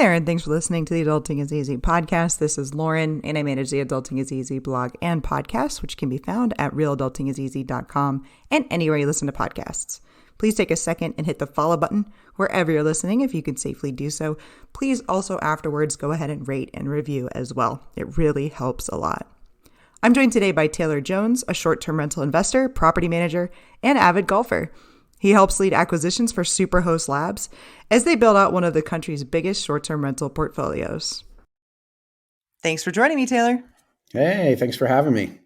there, and thanks for listening to the Adulting is Easy podcast. This is Lauren, and I manage the Adulting is Easy blog and podcast, which can be found at realadultingiseasy.com and anywhere you listen to podcasts. Please take a second and hit the follow button wherever you're listening if you can safely do so. Please also afterwards go ahead and rate and review as well. It really helps a lot. I'm joined today by Taylor Jones, a short-term rental investor, property manager, and avid golfer. He helps lead acquisitions for Superhost Labs as they build out one of the country's biggest short-term rental portfolios. Thanks for joining me, Taylor. Hey, thanks for having me.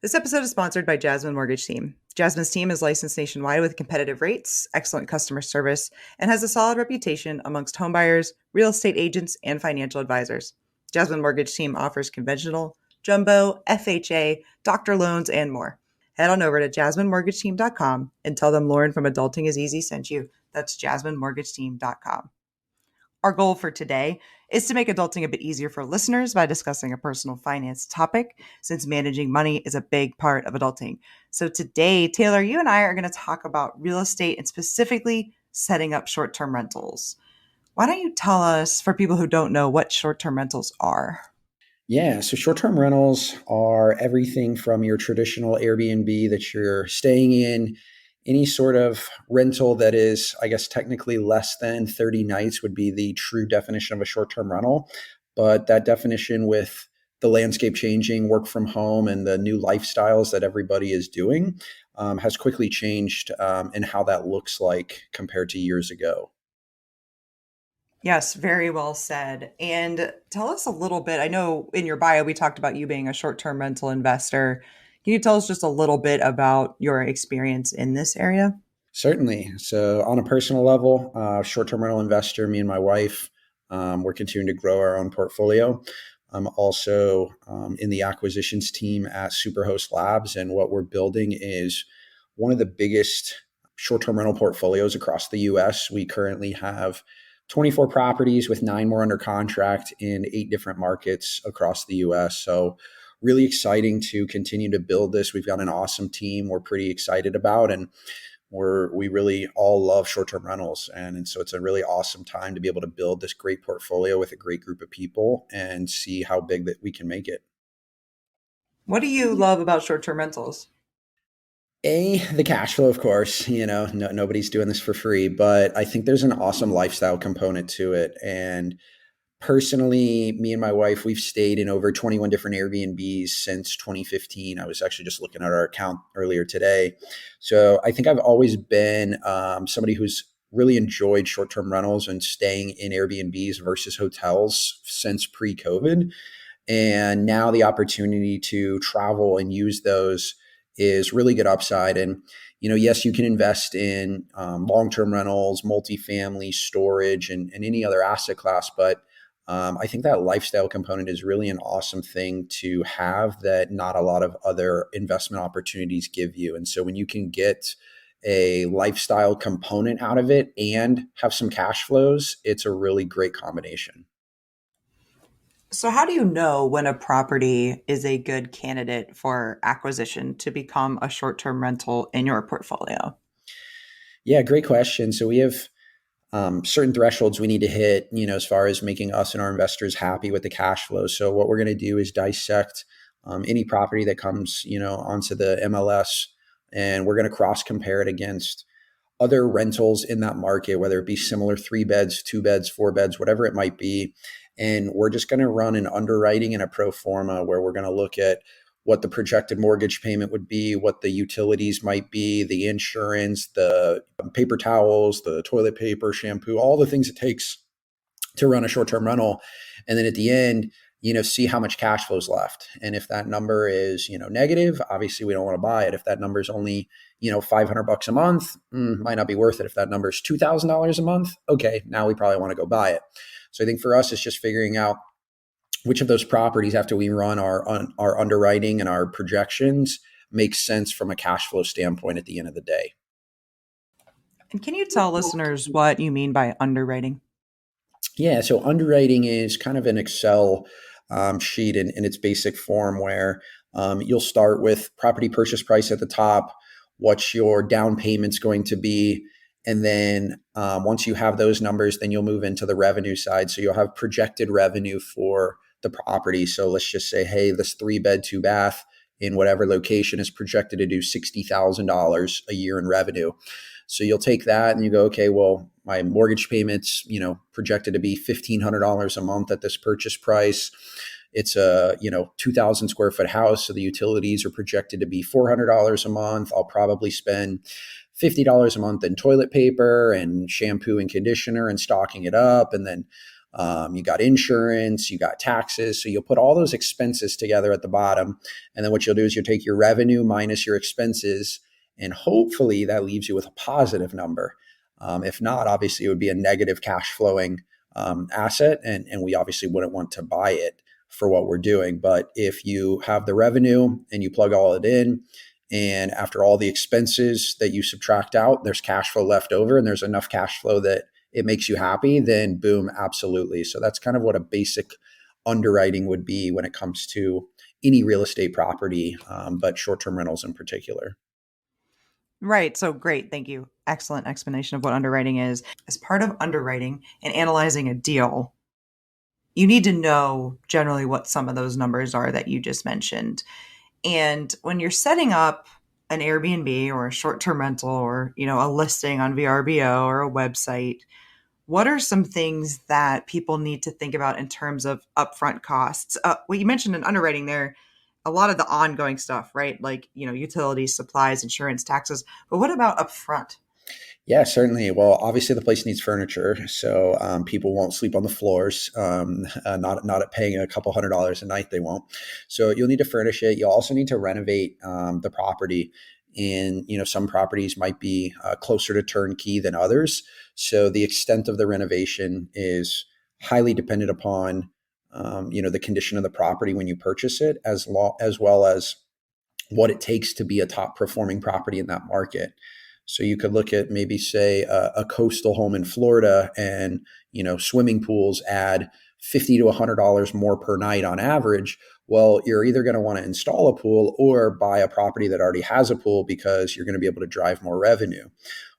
This episode is sponsored by Jasmine Mortgage Team. Jasmine's team is licensed nationwide with competitive rates, excellent customer service, and has a solid reputation amongst homebuyers, real estate agents, and financial advisors. Jasmine Mortgage Team offers conventional, jumbo, FHA, doctor loans, and more. Head on over to jasminemortgageteam.com and tell them Lauren from Adulting is Easy sent you. That's jasminemortgageteam.com. Our goal for today is to make adulting a bit easier for listeners by discussing a personal finance topic, since managing money is a big part of adulting. So today, Taylor, you and I are going to talk about real estate and specifically setting up short-term rentals. Why don't you tell us, for people who don't know, what short-term rentals are? Yeah, so short-term rentals are everything from your traditional Airbnb that you're staying in. Any sort of rental that is, I guess, technically less than 30 nights would be the true definition of a short-term rental. But that definition, with the landscape changing, work from home, and the new lifestyles that everybody is doing, has quickly changed in how that looks like compared to years ago. Yes, very well said. And tell us a little bit. I know in your bio, we talked about you being a short-term rental investor. Can you tell us just a little bit about your experience in this area? Certainly. So on a personal level, short-term rental investor, me and my wife, we're continuing to grow our own portfolio. I'm also in the acquisitions team at Superhost Labs, and what we're building is one of the biggest short-term rental portfolios across the U.S. We currently have 24 properties with 9 more under contract in 8 different markets across the U.S. So really exciting to continue to build this. We've got an awesome team we're pretty excited about, and we really all love short-term rentals. And so it's a really awesome time to be able to build this great portfolio with a great group of people and see how big that we can make it. What do you love about short-term rentals? The cash flow, of course. Nobody's doing this for free, but I think there's an awesome lifestyle component to it. And personally, me and my wife, we've stayed in over 21 different Airbnbs since 2015. I was actually just looking at our account earlier today. So I think I've always been somebody who's really enjoyed short-term rentals and staying in Airbnbs versus hotels since pre-COVID. And now the opportunity to travel and use those is really good upside. And, yes, you can invest in long-term rentals, multifamily, storage, and any other asset class. But I think that lifestyle component is really an awesome thing to have that not a lot of other investment opportunities give you. And so when you can get a lifestyle component out of it and have some cash flows, it's a really great combination. So how do you know when a property is a good candidate for acquisition to become a short-term rental in your portfolio? Yeah, great question. So we have certain thresholds we need to hit, as far as making us and our investors happy with the cash flow. So what we're going to do is dissect any property that comes, onto the MLS, and we're going to cross compare it against other rentals in that market, whether it be similar 3 beds, 2 beds, 4 beds, whatever it might be. And we're just going to run an underwriting and a pro forma where we're going to look at what the projected mortgage payment would be, what the utilities might be, the insurance, the paper towels, the toilet paper, shampoo, all the things it takes to run a short-term rental. And then at the end, see how much cash flow is left. And if that number is, negative, obviously we don't want to buy it. If that number is only, $500 a month, might not be worth it. If that number is $2,000 a month, okay, now we probably want to go buy it. So I think for us, it's just figuring out which of those properties, after we run our underwriting and our projections, makes sense from a cash flow standpoint at the end of the day. And can you tell listeners what you mean by underwriting? Yeah, so underwriting is kind of an Excel sheet in its basic form, where you'll start with property purchase price at the top, what your down payment's going to be, And then once you have those numbers, then you'll move into the revenue side. So you'll have projected revenue for the property. So let's just say, hey, this 3-bed, 2-bath in whatever location is projected to do $60,000 a year in revenue. So you'll take that and you go, okay, well, my mortgage payments, projected to be $1,500 a month at this purchase price. It's a 2,000 square foot house, so the utilities are projected to be $400 a month. I'll probably spend $50 a month in toilet paper and shampoo and conditioner and stocking it up, and then you got insurance, you got taxes. So you'll put all those expenses together at the bottom, and then what you'll do is you'll take your revenue minus your expenses, and hopefully that leaves you with a positive number. If not, obviously it would be a negative cash flowing asset, and we obviously wouldn't want to buy it for what we're doing. But if you have the revenue and you plug all it in, and after all the expenses that you subtract out, there's cash flow left over and there's enough cash flow that it makes you happy, then boom, absolutely. So that's kind of what a basic underwriting would be when it comes to any real estate property, but short-term rentals in particular. Right. So great. Thank you. Excellent explanation of what underwriting is. As part of underwriting and analyzing a deal, you need to know generally what some of those numbers are that you just mentioned. And when you're setting up an Airbnb or a short-term rental or, a listing on VRBO or a website, what are some things that people need to think about in terms of upfront costs? Well, you mentioned in underwriting there, a lot of the ongoing stuff, right? Like, utilities, supplies, insurance, taxes. But what about upfront? Yeah, certainly. Well, obviously the place needs furniture, so people won't sleep on the floors. Not at paying a couple $100 a night, they won't. So you'll need to furnish it. You'll also need to renovate the property. And some properties might be closer to turnkey than others. So the extent of the renovation is highly dependent upon the condition of the property when you purchase it, as well as what it takes to be a top performing property in that market. So you could look at maybe say a coastal home in Florida, and swimming pools add $50 to $100 more per night on average. Well, you're either going to want to install a pool or buy a property that already has a pool because you're going to be able to drive more revenue.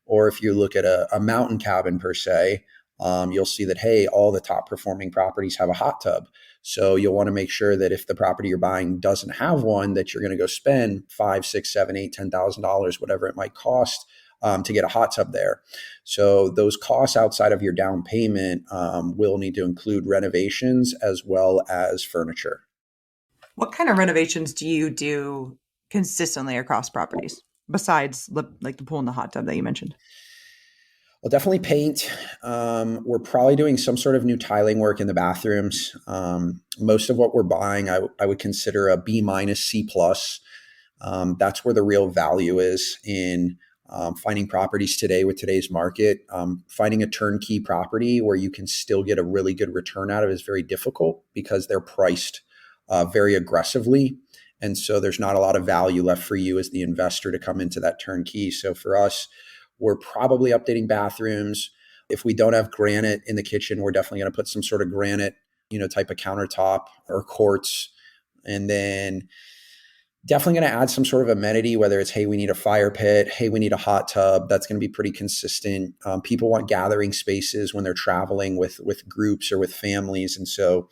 Or if you look at a mountain cabin per se, you'll see that, hey, all the top performing properties have a hot tub. So you'll want to make sure that if the property you're buying doesn't have one, that you're going to go spend $5, 6, 7, 8, $10,000, whatever it might cost to get a hot tub there. So those costs outside of your down payment will need to include renovations as well as furniture. What kind of renovations do you do consistently across properties besides like the pool and the hot tub that you mentioned? Well, definitely paint. We're probably doing some sort of new tiling work in the bathrooms. Most of what we're buying, I would consider a B minus, C plus. That's where the real value is in finding properties today with today's market. Finding a turnkey property where you can still get a really good return out of it is very difficult because they're priced very aggressively. And so there's not a lot of value left for you as the investor to come into that turnkey. So for us, we're probably updating bathrooms. If we don't have granite in the kitchen, we're definitely going to put some sort of granite, type of countertop or quartz. And then definitely going to add some sort of amenity, whether it's, hey, we need a fire pit, hey, we need a hot tub. That's going to be pretty consistent. People want gathering spaces when they're traveling with groups or with families. And so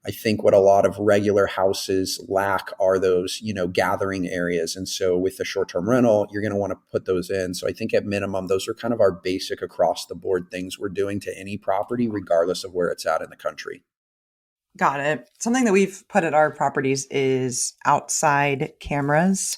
I think what a lot of regular houses lack are those, gathering areas. And so with the short-term rental, you're going to want to put those in. So I think at minimum, those are kind of our basic across the board things we're doing to any property, regardless of where it's at in the country. Got it. Something that we've put at our properties is outside cameras.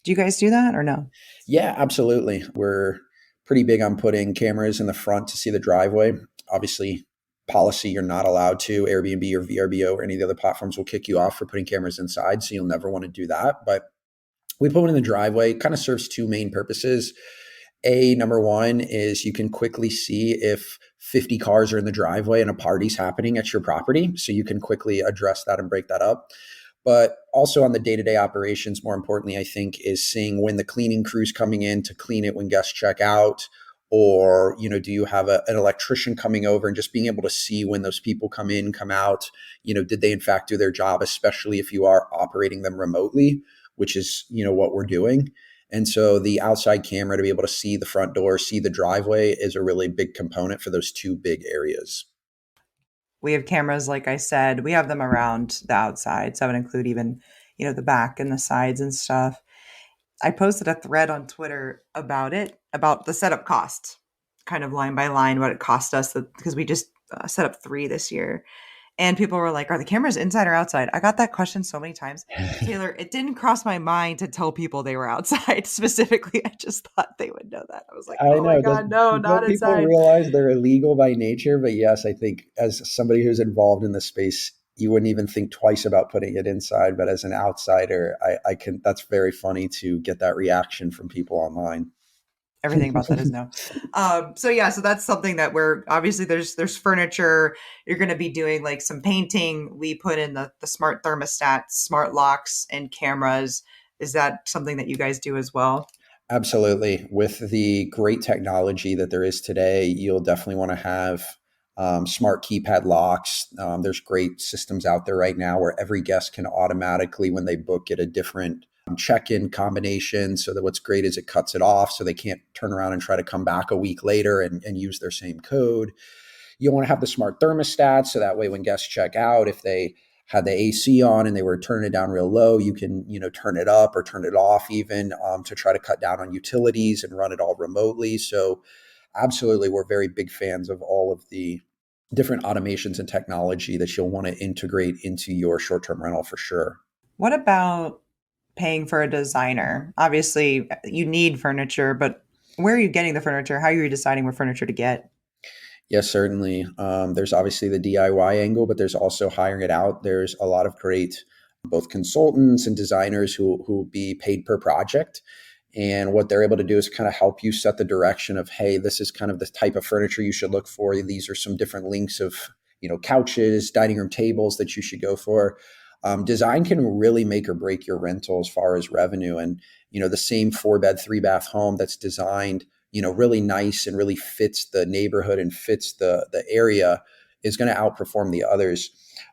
Do you guys do that or no? Yeah, absolutely. We're pretty big on putting cameras in the front to see the driveway. Obviously, policy, you're not allowed to. Airbnb or VRBO or any of the other platforms will kick you off for putting cameras inside. So you'll never want to do that. But we put one in the driveway. It kind of serves two main purposes. Number one is you can quickly see if 50 cars are in the driveway and a party's happening at your property. So you can quickly address that and break that up. But also on the day-to-day operations, more importantly, I think, is seeing when the cleaning crew's coming in to clean it when guests check out, or, do you have an electrician coming over, and just being able to see when those people come in, come out, did they in fact do their job, especially if you are operating them remotely, which is, what we're doing. And so the outside camera to be able to see the front door, see the driveway is a really big component for those two big areas. We have cameras, like I said, we have them around the outside. So that would include even, the back and the sides and stuff. I posted a thread on Twitter about it, about the setup cost, kind of line by line, what it cost us because we just set up 3 this year. And people were like, are the cameras inside or outside? I got that question so many times. Taylor, it didn't cross my mind to tell people they were outside specifically. I just thought they would know that. I was like, I oh my know. God, no, not Don't people inside. realize they're illegal by nature? But yes, I think as somebody who's involved in the space, you wouldn't even think twice about putting it inside. But as an outsider, I can. That's very funny to get that reaction from people online. Everything about that is no. So yeah, so that's something that we're obviously there's furniture. You're going to be doing like some painting. We put in the smart thermostats, smart locks, and cameras. Is that something that you guys do as well? Absolutely. With the great technology that there is today, you'll definitely want to have smart keypad locks. There's great systems out there right now where every guest can automatically, when they book, get a different check-in combination. So that what's great is it cuts it off so they can't turn around and try to come back a week later and use their same code. You want to have the smart thermostat so that way when guests check out, if they had the AC on and they were turning it down real low, you can turn it up or turn it off even to try to cut down on utilities and run it all remotely. So absolutely, we're very big fans of all of the different automations and technology that you'll want to integrate into your short-term rental for sure. What about paying for a designer? Obviously, you need furniture, but where are you getting the furniture? How are you deciding what furniture to get? Yes, certainly. There's obviously the DIY angle, but there's also hiring it out. There's a lot of great both consultants and designers who will be paid per project. And what they're able to do is kind of help you set the direction of, hey, this is kind of the type of furniture you should look for. These are some different links of, couches, dining room tables that you should go for. Design can really make or break your rental as far as revenue. And, the same 4-bed, 3-bath home that's designed really nice and really fits the neighborhood and fits the area is going to outperform the others.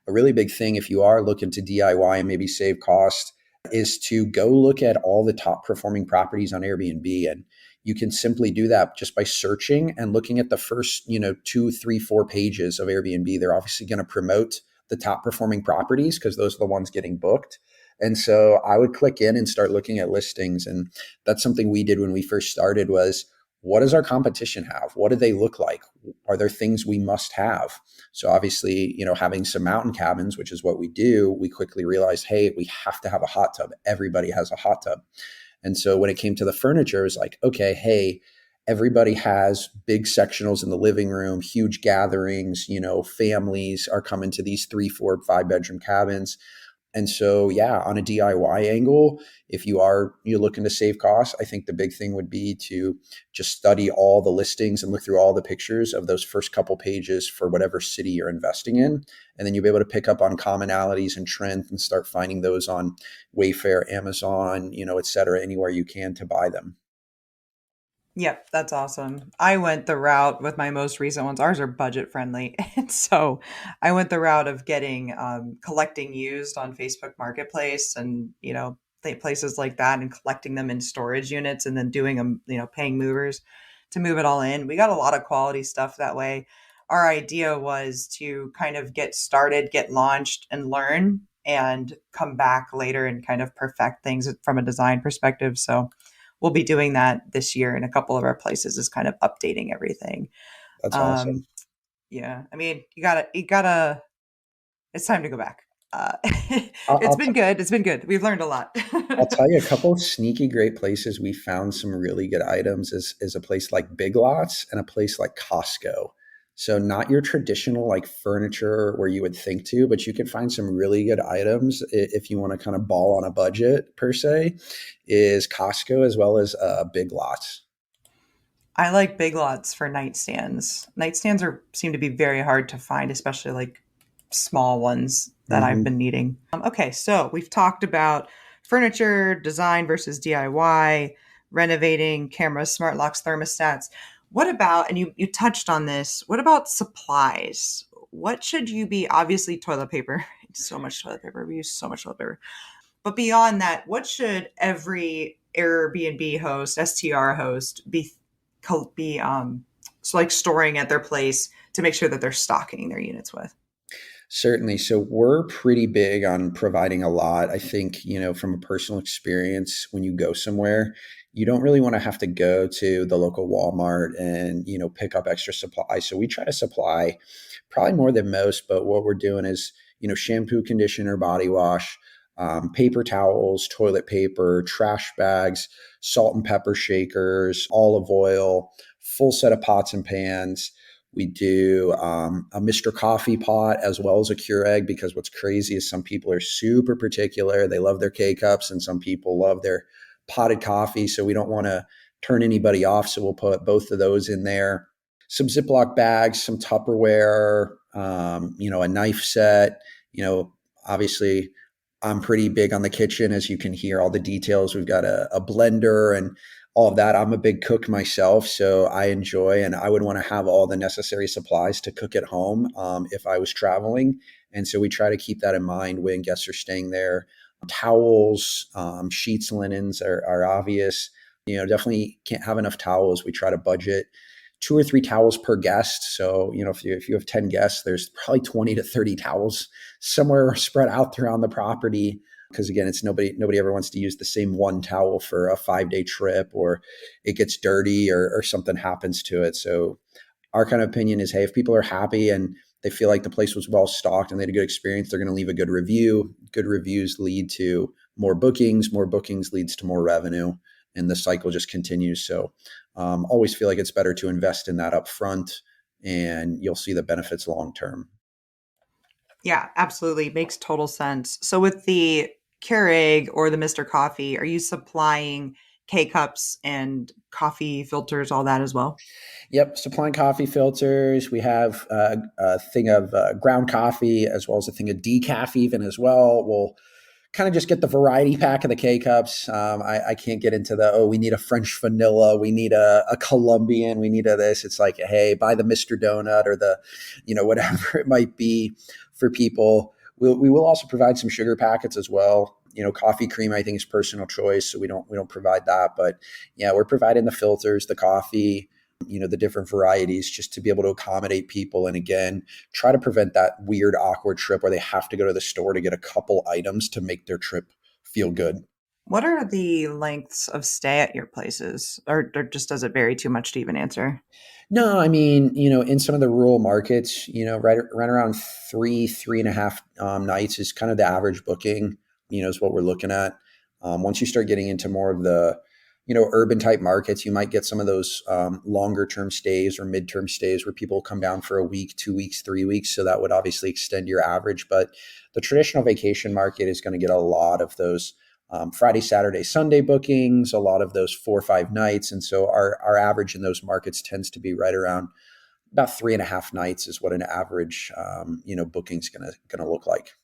A really big thing if you are looking to DIY and maybe save cost is to go look at all the top performing properties on Airbnb. And you can simply do that just by searching and looking at the first, 2, 3, 4 pages of Airbnb. They're obviously going to promote the top performing properties because those are the ones getting booked. And so I would click in and start looking at listings. And that's something we did when we first started was, what does our competition have? What do they look like? Are there things we must have? So obviously, having some mountain cabins, which is what we do, we quickly realized, hey, we have to have a hot tub. Everybody has a hot tub. And so when it came to the furniture, it was like, okay, hey, everybody has big sectionals in the living room, huge gatherings, families are coming to these 3, 4, 5 bedroom cabins. And so, yeah, on a DIY angle, if you're looking to save costs, I think the big thing would be to just study all the listings and look through all the pictures of those first couple pages for whatever city you're investing in. And then you'll be able to pick up on commonalities and trends and start finding those on Wayfair, Amazon, et cetera, anywhere you can to buy them. Yep, that's awesome. I went the route with my most recent ones. Ours are budget friendly. And so I went the route of getting collecting used on Facebook Marketplace and, places like that and collecting them in storage units and then doing them, paying movers to move it all in. We got a lot of quality stuff that way. Our idea was to kind of get started, get launched and learn and come back later and kind of perfect things from a design perspective. So we'll be doing that this year in a couple of our places is kind of updating everything. That's awesome. Um, yeah, I mean, you gotta, it's time to go back. I'll, It's I'll, been good. It's been good. We've learned a lot. I'll tell you a couple of sneaky great places we found some really good items is a place like Big Lots and a place like Costco. So not your traditional like furniture where you would think to, but you can find some really good items if you want to kind of ball on a budget per se, is Costco as well as Big Lots. I like big lots for nightstands. Nightstands seem to be very hard to find, especially like small ones that I've Hmm. been needing. Okay, so we've talked about furniture, design versus DIY, renovating, cameras, smart locks, thermostats. What about, and you touched on this, what about supplies? What should you be, obviously toilet paper, so much toilet paper, we use so much toilet paper. But beyond that, what should every Airbnb host, STR host be so like storing at their place to make sure that they're stocking their units with? Certainly. So we're pretty big on providing a lot. I think, from a personal experience, when you go somewhere, you don't really want to have to go to the local Walmart and, pick up extra supplies. So we try to supply probably more than most, but what we're doing is, shampoo, conditioner, body wash, paper towels, toilet paper, trash bags, salt and pepper shakers, olive oil, full set of pots and pans. We do a Mr. Coffee pot as well as a Keurig, because what's crazy is some people are super particular. They love their K cups, and some people love their potted coffee. So we don't want to turn anybody off. So we'll put both of those in there. Some Ziploc bags, some Tupperware, a knife set. Obviously, I'm pretty big on the kitchen, as you can hear all the details. We've got a blender and all of that. I'm a big cook myself, so I enjoy and I would want to have all the necessary supplies to cook at home if I was traveling. And so we try to keep that in mind when guests are staying there. Towels, sheets, linens are obvious. Definitely can't have enough towels. We try to budget 2 or 3 towels per guest. So, if you have 10 guests, there's probably 20 to 30 towels somewhere spread out around the property. Because again, it's nobody ever wants to use the same one towel for a 5-day trip, or it gets dirty, or something happens to it. So our kind of opinion is, hey, if people are happy and they feel like the place was well stocked and they had a good experience, they're going to leave a good review. Good reviews lead to more bookings. More bookings leads to more revenue, and the cycle just continues. So always feel like it's better to invest in that up front, and you'll see the benefits long term. Yeah, absolutely. Makes total sense. So with the Keurig or the Mr. Coffee, are you supplying K cups and coffee filters, all that as well? Yep, supplying coffee filters. We have a thing of ground coffee, as well as a thing of decaf even as well. We'll kind of just get the variety pack of the K cups. I can't get into we need a French vanilla, we need a Colombian, we need a this. It's like, hey, buy the Mr. Donut or whatever it might be for people. We will also provide some sugar packets as well. Coffee cream, I think, is personal choice, so we don't provide that. But yeah, we're providing the filters, the coffee, the different varieties, just to be able to accommodate people. And again, try to prevent that weird, awkward trip where they have to go to the store to get a couple items to make their trip feel good. What are the lengths of stay at your places? Or just does it vary too much to even answer? No, I mean, in some of the rural markets, right around 3.5 nights is kind of the average booking, is what we're looking at. Once you start getting into more of the, urban type markets, you might get some of those longer term stays or midterm stays where people come down for a week, 2 weeks, 3 weeks. So that would obviously extend your average. But the traditional vacation market is going to get a lot of those Friday, Saturday, Sunday bookings, a lot of those 4 or 5 nights. And so our average in those markets tends to be right around about 3.5 nights is what an average, booking is gonna look like.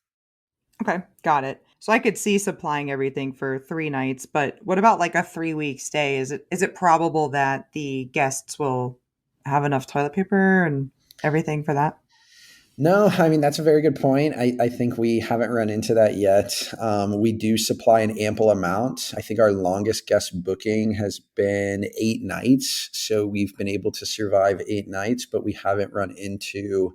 Okay, got it. So I could see supplying everything for 3 nights, but what about like a 3 week stay? Is it probable that the guests will have enough toilet paper and everything for that? No, I mean, that's a very good point. I think we haven't run into that yet. We do supply an ample amount. I think our longest guest booking has been 8 nights. So we've been able to survive 8 nights, but we haven't run into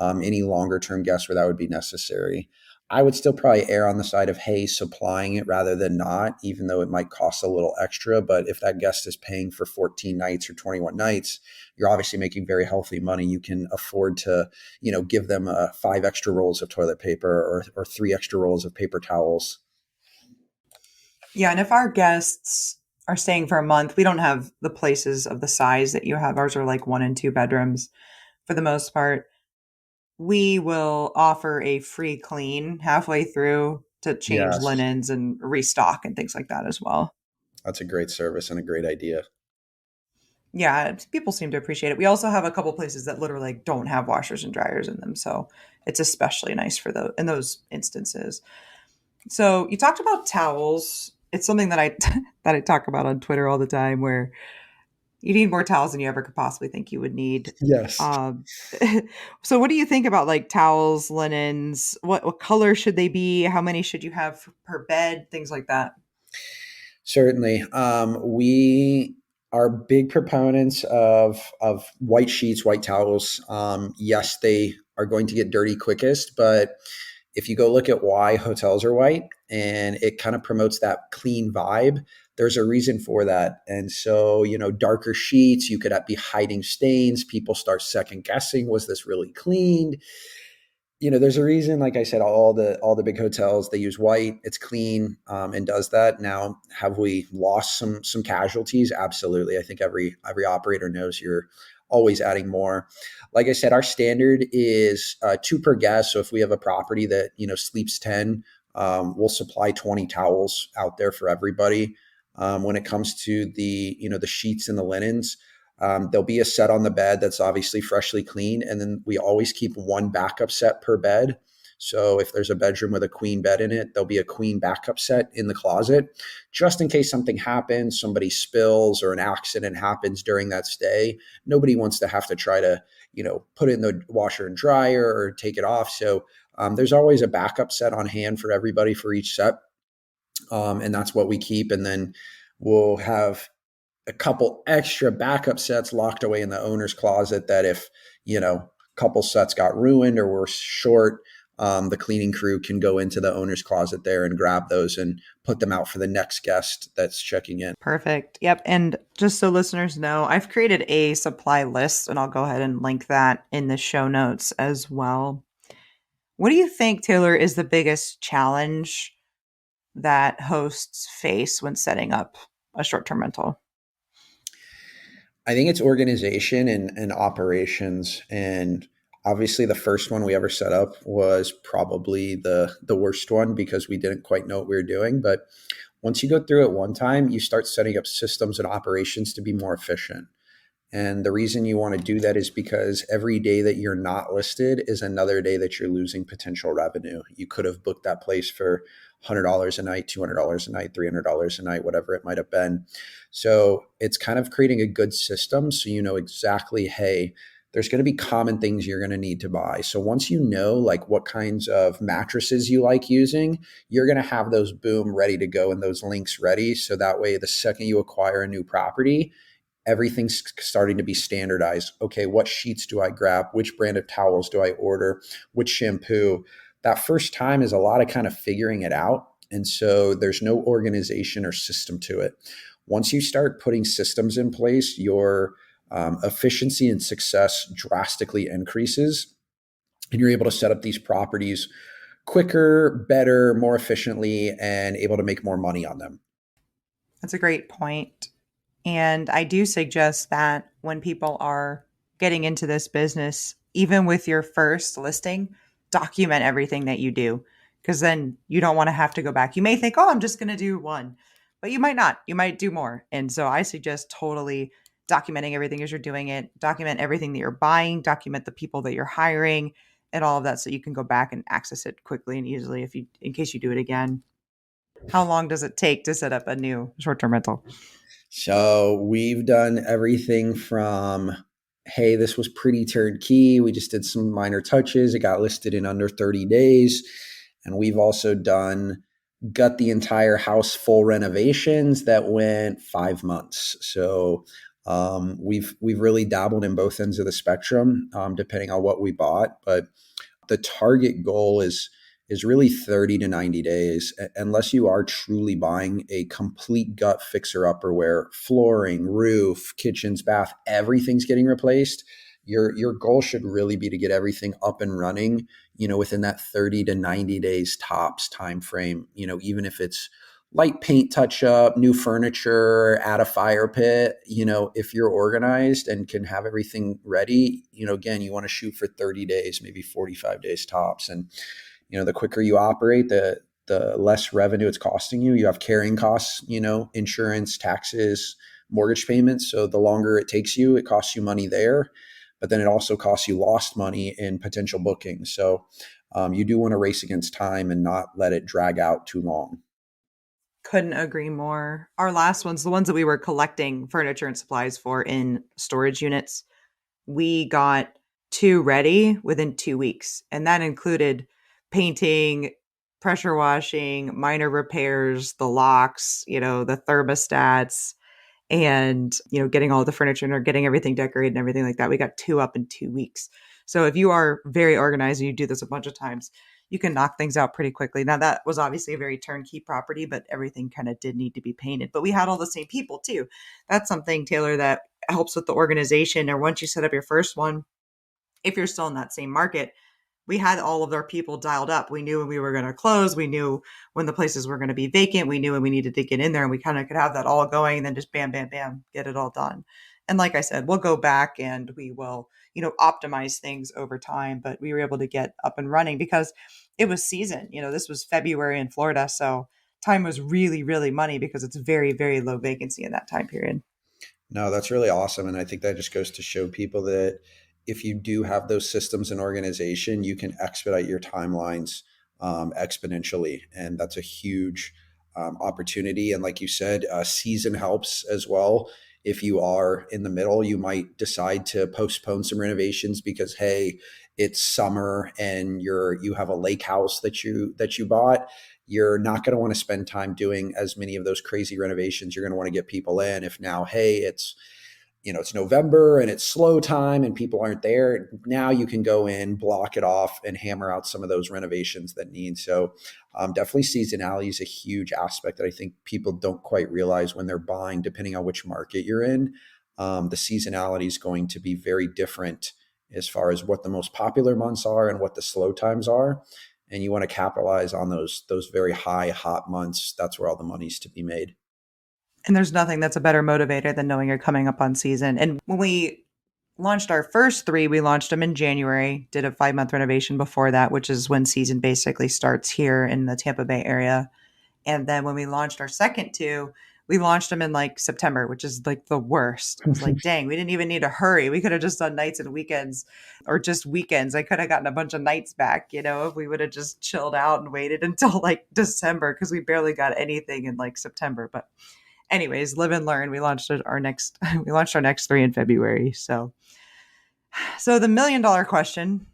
any longer term guests where that would be necessary. I would still probably err on the side of, hey, supplying it rather than not, even though it might cost a little extra. But if that guest is paying for 14 nights or 21 nights, you're obviously making very healthy money. You can afford to give them 5 extra rolls of toilet paper, or 3 extra rolls of paper towels. Yeah, and if our guests are staying for a month, we don't have the places of the size that you have. Ours are like 1 and 2 bedrooms for the most part. We will offer a free clean halfway through to change Yes, linens and restock and things like that as well. that's a great service and a great idea. Yeah, people seem to appreciate it. We also have a couple places that literally like, don't have washers and dryers in them, so it's especially nice for those in those instances. So you talked about towels. It's something that I that I talk about on Twitter all the time, where you need more towels than you ever could possibly think you would need. Yes. Um, so what do you think about like towels, linens? What color should they be? How many should you have per bed? Things like that. Certainly. We are big proponents of white sheets, white towels. Yes, they are going to get dirty quickest, but if you go look at why hotels are white, and it kind of promotes that clean vibe, there's a reason for that. And so, darker sheets, you could be hiding stains. People start second guessing, was this really cleaned? There's a reason, like I said, all the big hotels, they use white, it's clean, and does that. Now, have we lost some casualties? Absolutely. I think every operator knows you're always adding more. Like I said, our standard is two per guest. So if we have a property that sleeps 10, we'll supply 20 towels out there for everybody. When it comes to the sheets and the linens, there'll be a set on the bed that's obviously freshly cleaned, and then we always keep one backup set per bed. So if there's a bedroom with a queen bed in it, there'll be a queen backup set in the closet, just in case something happens, somebody spills or an accident happens during that stay. Nobody wants to have to try to, put it in the washer and dryer or take it off. So there's always a backup set on hand for everybody for each set. And that's what we keep. And then we'll have a couple extra backup sets locked away in the owner's closet that if, a couple sets got ruined or were short, the cleaning crew can go into the owner's closet there and grab those and put them out for the next guest that's checking in. Perfect. Yep. And just so listeners know, I've created a supply list and I'll go ahead and link that in the show notes as well. What do you think, Taylor, is the biggest challenge that hosts face when setting up a short term rental? I think it's organization and operations. And obviously the first one we ever set up was probably the worst one because we didn't quite know what we were doing. But once you go through it one time, you start setting up systems and operations to be more efficient. And the reason you want to do that is because every day that you're not listed is another day that you're losing potential revenue. You could have booked that place for $100 a night, $200 a night, $300 a night, whatever it might have been. So it's kind of creating a good system so you know exactly, hey, there's going to be common things you're going to need to buy. So once you know like what kinds of mattresses you like using, you're going to have those boom ready to go and those links ready. So that way, the second you acquire a new property, everything's starting to be standardized. Okay, what sheets do I grab? Which brand of towels do I order? Which shampoo? That first time is a lot of kind of figuring it out. And so there's no organization or system to it. Once you start putting systems in place, your efficiency and success drastically increases. And you're able to set up these properties quicker, better, more efficiently, and able to make more money on them. That's a great point. And I do suggest that when people are getting into this business, even with your first listing, document everything that you do because then you don't want to have to go back. You may think, oh, I'm just going to do one, but you might not. You might do more. And so I suggest totally documenting everything as you're doing it, document everything that you're buying, document the people that you're hiring and all of that so you can go back and access it quickly and easily if you in case you do it again. How long does it take to set up a new short-term rental? So we've done everything from, hey, this was pretty turnkey. We just did some minor touches. It got listed in under 30 days. And we've also done got the entire house full renovations that went 5 months. So we've really dabbled in both ends of the spectrum, depending on what we bought. But the target goal is really 30 to 90 days, unless you are truly buying a complete gut fixer upper where flooring, roof, kitchens, bath, everything's getting replaced. Your goal should really be to get everything up and running, within that 30 to 90 days tops time frame, even if it's light paint touch up, new furniture, add a fire pit, if you're organized and can have everything ready, again, you want to shoot for 30 days, maybe 45 days tops. And the quicker you operate, the less revenue it's costing you. You have carrying costs, insurance, taxes, mortgage payments. So the longer it takes you, it costs you money there, but then it also costs you lost money in potential bookings. So you do want to race against time and not let it drag out too long. Couldn't agree more. Our last ones, the ones that we were collecting furniture and supplies for in storage units, we got two ready within 2 weeks. And that included painting, pressure washing, minor repairs, the locks, the thermostats, and getting all the furniture and or getting everything decorated and everything like that. We got two up in 2 weeks. So if you are very organized and you do this a bunch of times, you can knock things out pretty quickly. Now that was obviously a very turnkey property, but everything kind of did need to be painted. But we had all the same people too. That's something, Taylor, that helps with the organization. Or once you set up your first one, if you're still in that same market, we had all of our people dialed up. We knew when we were going to close. We knew when the places were going to be vacant. We knew when we needed to get in there, and we kind of could have that all going and then just bam, bam, bam, get it all done. And like I said, we'll go back and we will, optimize things over time. But we were able to get up and running because it was season. This was February in Florida. So time was really, really money because it's very, very low vacancy in that time period. No, that's really awesome. And I think that just goes to show people that if you do have those systems and organization, you can expedite your timelines exponentially. And that's a huge opportunity. And like you said, season helps as well. If you are in the middle, you might decide to postpone some renovations because, hey, it's summer and you have a lake house that you bought. You're not going to want to spend time doing as many of those crazy renovations. You're going to want to get people in. If now, hey, it's November and it's slow time and people aren't there. Now you can go in, block it off, and hammer out some of those renovations that need. So definitely seasonality is a huge aspect that I think people don't quite realize when they're buying, depending on which market you're in. The seasonality is going to be very different as far as what the most popular months are and what the slow times are. And you want to capitalize on those very high, hot months. That's where all the money's to be made. And there's nothing that's a better motivator than knowing you're coming up on season. And when we launched our first three, we launched them in January, did a 5 month renovation before that, which is when season basically starts here in the Tampa Bay area. And then when we launched our second two, we launched them in like September, which is like the worst. I was like, dang, we didn't even need to hurry. We could have just done nights and weekends or just weekends. I could have gotten a bunch of nights back, if we would have just chilled out and waited until like December because we barely got anything in like September. But anyways, live and learn. We launched our next three in February. So the $1 million question,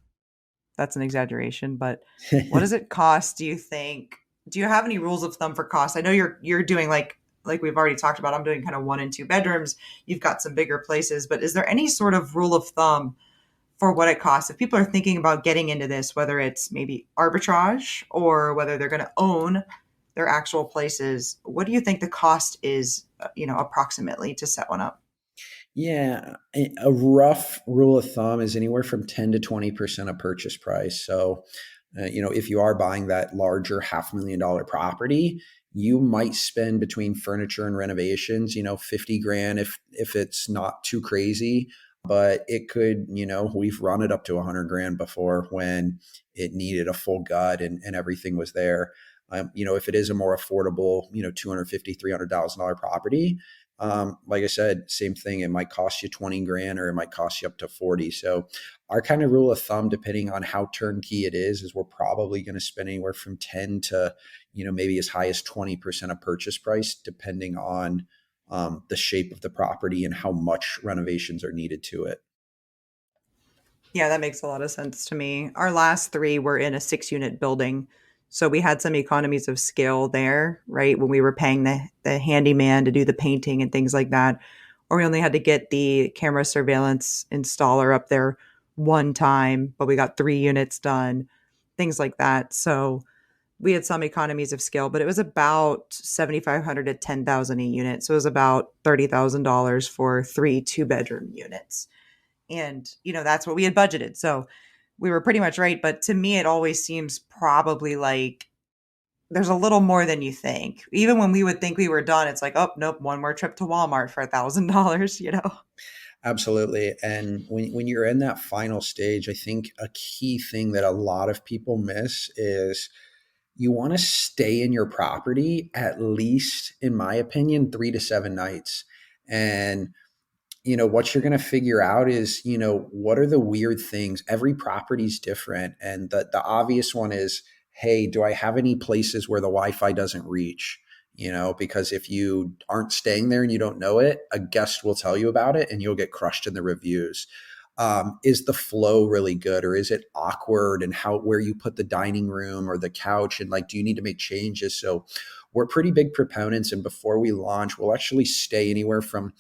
that's an exaggeration, but what does it cost, do you think? Do you have any rules of thumb for cost? I know you're doing like we've already talked about, I'm doing kind of 1 and 2 bedrooms. You've got some bigger places, but is there any sort of rule of thumb for what it costs? If people are thinking about getting into this, whether it's maybe arbitrage or whether they're going to own their actual places, what do you think the cost is, approximately to set one up? Yeah, a rough rule of thumb is anywhere from 10 to 20% of purchase price. So, if you are buying that larger $500,000 property, you might spend between furniture and renovations, 50 grand if it's not too crazy. But it could, we've run it up to 100 grand before when it needed a full gut and everything was there. If it is a more affordable, 250, $300,000 property, like I said, same thing. It might cost you 20 grand or it might cost you up to 40. So our kind of rule of thumb, depending on how turnkey it is we're probably going to spend anywhere from 10 to, maybe as high as 20% of purchase price, depending on the shape of the property and how much renovations are needed to it. Yeah, that makes a lot of sense to me. Our last three were in a 6 unit building. So we had some economies of scale there, right? When we were paying the handyman to do the painting and things like that. Or we only had to get the camera surveillance installer up there one time, but we got 3 units done, things like that. So we had some economies of scale, but it was about 7,500 to 10,000 a unit. So it was about $30,000 for 3 2 bedroom units. And, that's what we had budgeted. So we were pretty much right. But to me, it always seems probably like there's a little more than you think. Even when we would think we were done, it's like, oh, nope, one more trip to Walmart for $1,000. Absolutely. And when you're in that final stage, I think a key thing that a lot of people miss is you want to stay in your property at least, in my opinion, 3 to 7 nights. And what you're going to figure out is, what are the weird things? Every property's different. And the obvious one is, hey, do I have any places where the Wi-Fi doesn't reach? Because if you aren't staying there and you don't know it, a guest will tell you about it and you'll get crushed in the reviews. Is the flow really good, or is it awkward, and how where you put the dining room or the couch, and like, do you need to make changes? So we're pretty big proponents, and before we launch, we'll actually stay anywhere from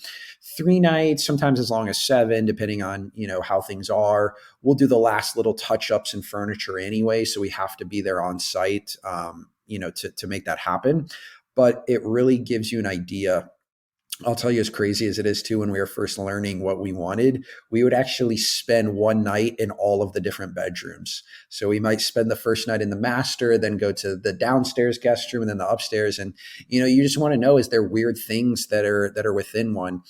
3 nights, sometimes as long as 7, depending on how things are. We'll do the last little touch ups and furniture anyway, so we have to be there on site, to make that happen. But it really gives you an idea. I'll tell you, as crazy as it is too, when we were first learning what we wanted, we would actually spend one night in all of the different bedrooms. So we might spend the first night in the master, then go to the downstairs guest room and then the upstairs. And, you just want to know, is there weird things that are within one?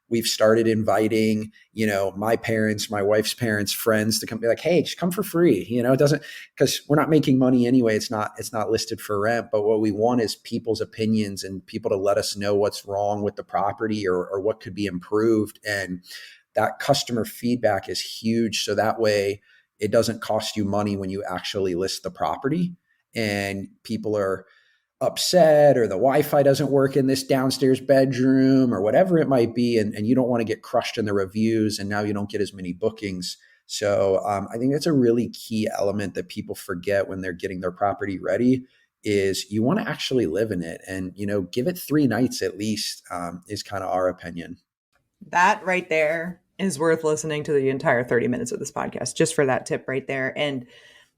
We've started inviting, my parents, my wife's parents, friends to come, be like, hey, just come for free. It doesn't, because we're not making money anyway. It's not listed for rent. But what we want is people's opinions and people to let us know what's wrong with the property, or what could be improved. And that customer feedback is huge. So that way it doesn't cost you money when you actually list the property, and people are upset, or the Wi-Fi doesn't work in this downstairs bedroom, or whatever it might be, and you don't want to get crushed in the reviews, and now you don't get as many bookings. So I think that's a really key element that people forget when they're getting their property ready, is you want to actually live in it, and give it 3 nights at least, is kind of our opinion. That right there is worth listening to the entire 30 minutes of this podcast just for that tip right there. And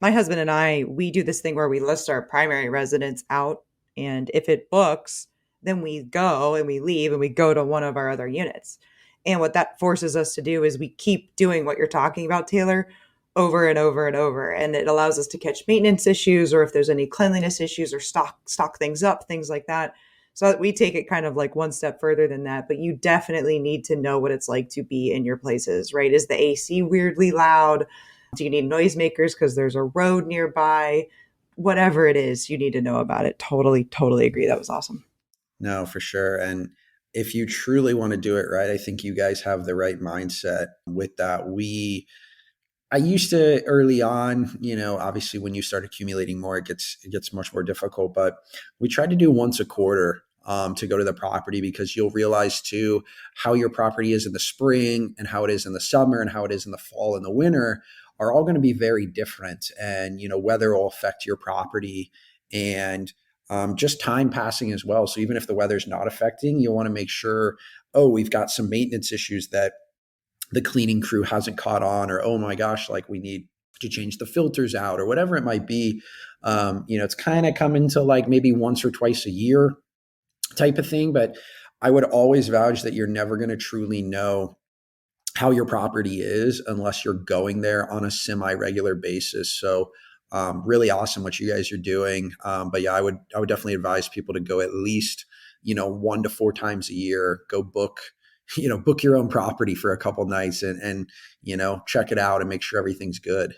my husband and I, we do this thing where we list our primary residence out. And if it books, then we go and we leave and we go to one of our other units. And what that forces us to do is we keep doing what you're talking about, Taylor, over and over and over. And it allows us to catch maintenance issues, or if there's any cleanliness issues, or stock things up, things like that. So we take it kind of like one step further than that, but you definitely need to know what it's like to be in your places, right? Is the AC weirdly loud? Do you need noisemakers because there's a road nearby? Whatever it is, you need to know about it. Totally, totally agree. That was awesome. No, for sure. And if you truly want to do it right, I think you guys have the right mindset with that. I used to, early on, obviously when you start accumulating more, it gets much more difficult. But we tried to do once a quarter, to go to the property, because you'll realize too how your property is in the spring, and how it is in the summer, and how it is in the fall and the winter are all going to be very different. And weather will affect your property, and just time passing as well. So even if the weather's not affecting, you want to make sure, oh, we've got some maintenance issues that the cleaning crew hasn't caught on, or oh my gosh, like we need to change the filters out, or whatever it might be. It's kind of coming to like maybe once or twice a year type of thing. But I would always vouch that you're never going to truly know how your property is unless you're going there on a semi-regular basis. So really awesome what you guys are doing. But yeah, I would definitely advise people to go at least 1 to 4 times a year. Go book your own property for a couple nights, and check it out and make sure everything's good.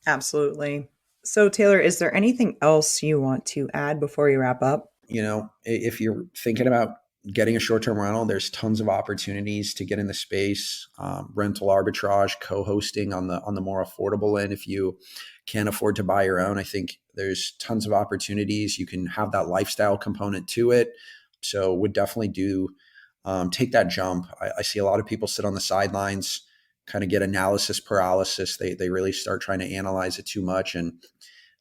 Absolutely. So, Taylor, is there anything else you want to add before you wrap up? If you're thinking about getting a short-term rental, there's tons of opportunities to get in the space. Rental arbitrage, co-hosting on the more affordable end. If you can't afford to buy your own, I think there's tons of opportunities. You can have that lifestyle component to it. So would definitely do take that jump. I see a lot of people sit on the sidelines, kind of get analysis paralysis. They really start trying to analyze it too much. And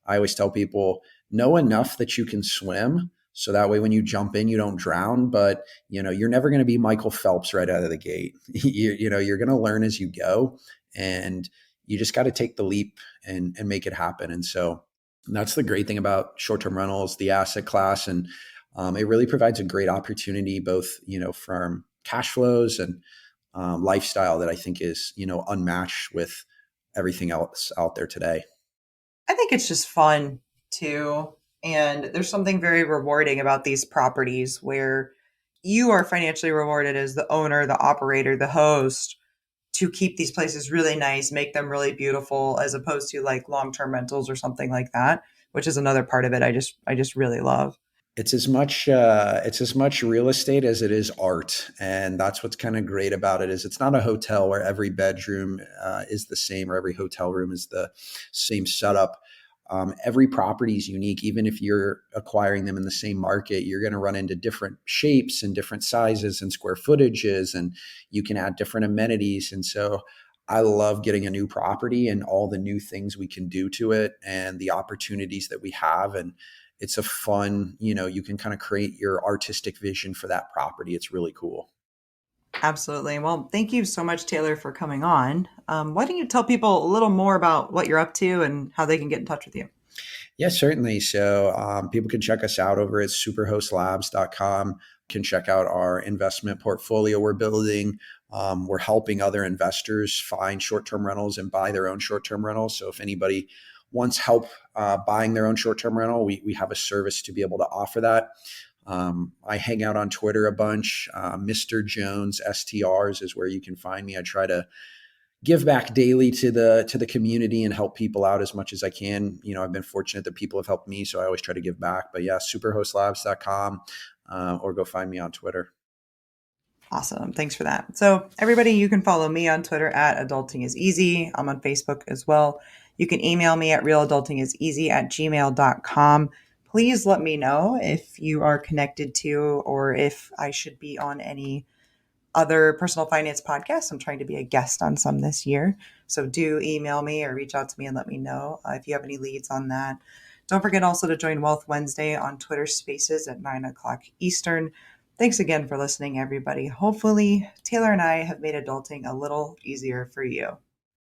I always tell people, know enough that you can swim, so that way when you jump in, you don't drown. But you're never going to be Michael Phelps right out of the gate. You're going to learn as you go, and you just got to take the leap and make it happen. And so that's the great thing about short-term rentals, the asset class. And it really provides a great opportunity, both from cash flows and lifestyle, that I think is unmatched with everything else out there today. I think it's just fun too. And there's something very rewarding about these properties where you are financially rewarded as the owner, the operator, the host, to keep these places really nice, make them really beautiful, as opposed to like long-term rentals or something like that, which is another part of it I just really love. It's as much real estate as it is art, and that's what's kind of great about it. Is it's not a hotel where every bedroom is the same, or every hotel room is the same setup. Every property is unique. Even if you're acquiring them in the same market, you're going to run into different shapes and different sizes and square footages, and you can add different amenities. And so I love getting a new property and all the new things we can do to it and the opportunities that we have. And it's a fun, you can kind of create your artistic vision for that property. It's really cool. Absolutely. Well, thank you so much, Taylor, for coming on. Why don't you tell people a little more about what you're up to and how they can get in touch with you? Yeah, certainly. So people can check us out over at superhostlabs.com, can check out our investment portfolio we're building. We're helping other investors find short-term rentals and buy their own short-term rentals. So if anybody wants help buying their own short-term rental, we have a service to be able to offer that. I hang out on Twitter a bunch. Mr. Jones STRs is where you can find me. I try to give back daily to the community and help people out as much as I can. I've been fortunate that people have helped me, so I always try to give back. But yeah, superhostlabs.com, or go find me on Twitter. Awesome. Thanks for that. So, everybody, you can follow me on Twitter at Adulting is Easy. I'm on Facebook as well. You can email me at realadultingiseasy@gmail.com. Please let me know if you are connected to or if I should be on any other personal finance podcasts. I'm trying to be a guest on some this year. So, do email me or reach out to me and let me know if you have any leads on that. Don't forget also to join Wealth Wednesday on Twitter Spaces at 9 o'clock Eastern. Thanks again for listening, everybody. Hopefully, Taylor and I have made adulting a little easier for you.